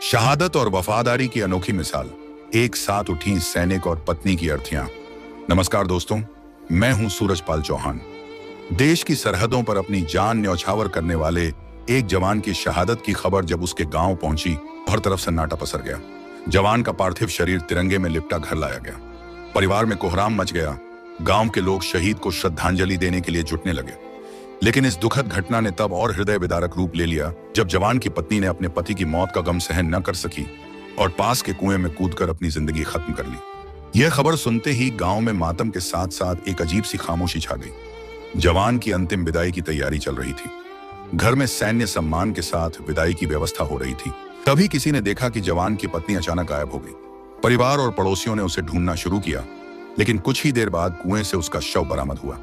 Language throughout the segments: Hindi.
शहादत और वफादारी की अनोखी मिसाल, एक साथ उठी सैनिक और पत्नी की अर्थियां। नमस्कार दोस्तों, मैं हूं सूरजपाल चौहान। देश की सरहदों पर अपनी जान न्यौछावर करने वाले एक जवान की शहादत की खबर जब उसके गांव पहुंची, हर तरफ सन्नाटा पसर गया। जवान का पार्थिव शरीर तिरंगे में लिपटा घर लाया गया। परिवार में कोहराम मच गया। गांव के लोग शहीद को श्रद्धांजलि देने के लिए जुटने लगे। लेकिन इस दुखद घटना ने तब और हृदय विदारक रूप ले लिया जब जवान की पत्नी ने अपने पति की मौत का गम सहन न कर सकी और पास के कुएं में कूदकर अपनी जिंदगी खत्म कर ली। यह खबर सुनते ही गांव में मातम के साथ साथ एक अजीब सी खामोशी छा गई। जवान की अंतिम विदाई की तैयारी चल रही थी। घर में सैन्य सम्मान के साथ विदाई की व्यवस्था हो रही थी। तभी किसी ने देखा कि जवान की पत्नी अचानक गायब हो गई। परिवार और पड़ोसियों ने उसे ढूंढना शुरू किया, लेकिन कुछ ही देर बाद कुएं से उसका शव बरामद हुआ।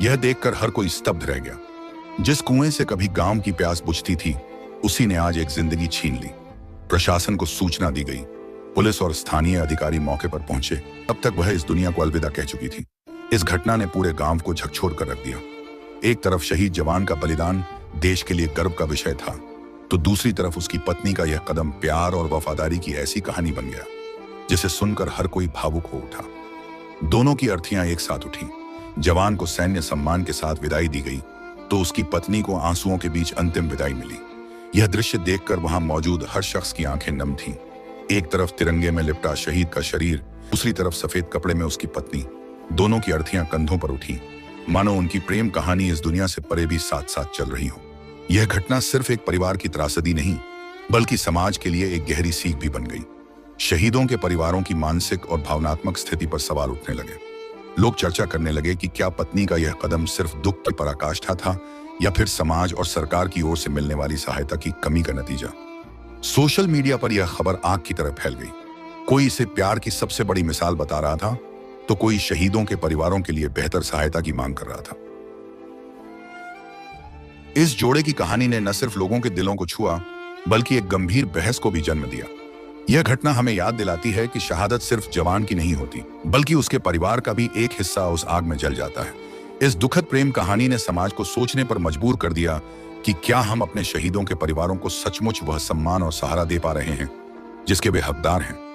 यह देखकर हर कोई स्तब्ध रह गया। जिस कुएं से कभी गांव की प्यास बुझती थी, उसी ने आज एक जिंदगी छीन ली। प्रशासन को सूचना दी गई। पुलिस और स्थानीय अधिकारी मौके पर पहुंचे। अब तक वह इस दुनिया को अलविदा कह चुकी थी। इस घटना ने पूरे गांव को झकझोर कर रख दिया। एक तरफ शहीद जवान का बलिदान देश के लिए गर्व का विषय था, तो दूसरी तरफ उसकी पत्नी का यह कदम प्यार और वफादारी की ऐसी कहानी बन गया जिसे सुनकर हर कोई भावुक हो उठा। दोनों की अर्थियां एक साथ उठी। जवान को सैन्य सम्मान के साथ विदाई दी गई, तो उसकी पत्नी को आंसुओं के बीच अंतिम विदाई मिली। यह दृश्य देखकर वहां मौजूद हर शख्स की आंखें नम थीं। एक तरफ तिरंगे में लिपटा शहीद का शरीर, दूसरी तरफ सफेद कपड़े में उसकी पत्नी। दोनों की अर्थियां कंधों पर उठी, मानो उनकी प्रेम कहानी इस दुनिया से परे भी साथ साथ चल रही हो। यह घटना सिर्फ एक परिवार की त्रासदी नहीं, बल्कि समाज के लिए एक गहरी सीख भी बन गई। शहीदों के परिवारों की मानसिक और भावनात्मक स्थिति पर सवाल उठने लगे। लोग चर्चा करने लगे कि क्या पत्नी का यह कदम सिर्फ दुख की पराकाष्ठा था या फिर समाज और सरकार की ओर से मिलने वाली सहायता की कमी का नतीजा। सोशल मीडिया पर यह खबर आग की तरह फैल गई। कोई इसे प्यार की सबसे बड़ी मिसाल बता रहा था, तो कोई शहीदों के परिवारों के लिए बेहतर सहायता की मांग कर रहा था। इस जोड़े की कहानी ने न सिर्फ लोगों के दिलों को छुआ, बल्कि एक गंभीर बहस को भी जन्म दिया। यह घटना हमें याद दिलाती है कि शहादत सिर्फ जवान की नहीं होती, बल्कि उसके परिवार का भी एक हिस्सा उस आग में जल जाता है। इस दुखद प्रेम कहानी ने समाज को सोचने पर मजबूर कर दिया कि क्या हम अपने शहीदों के परिवारों को सचमुच वह सम्मान और सहारा दे पा रहे हैं जिसके वे हकदार हैं।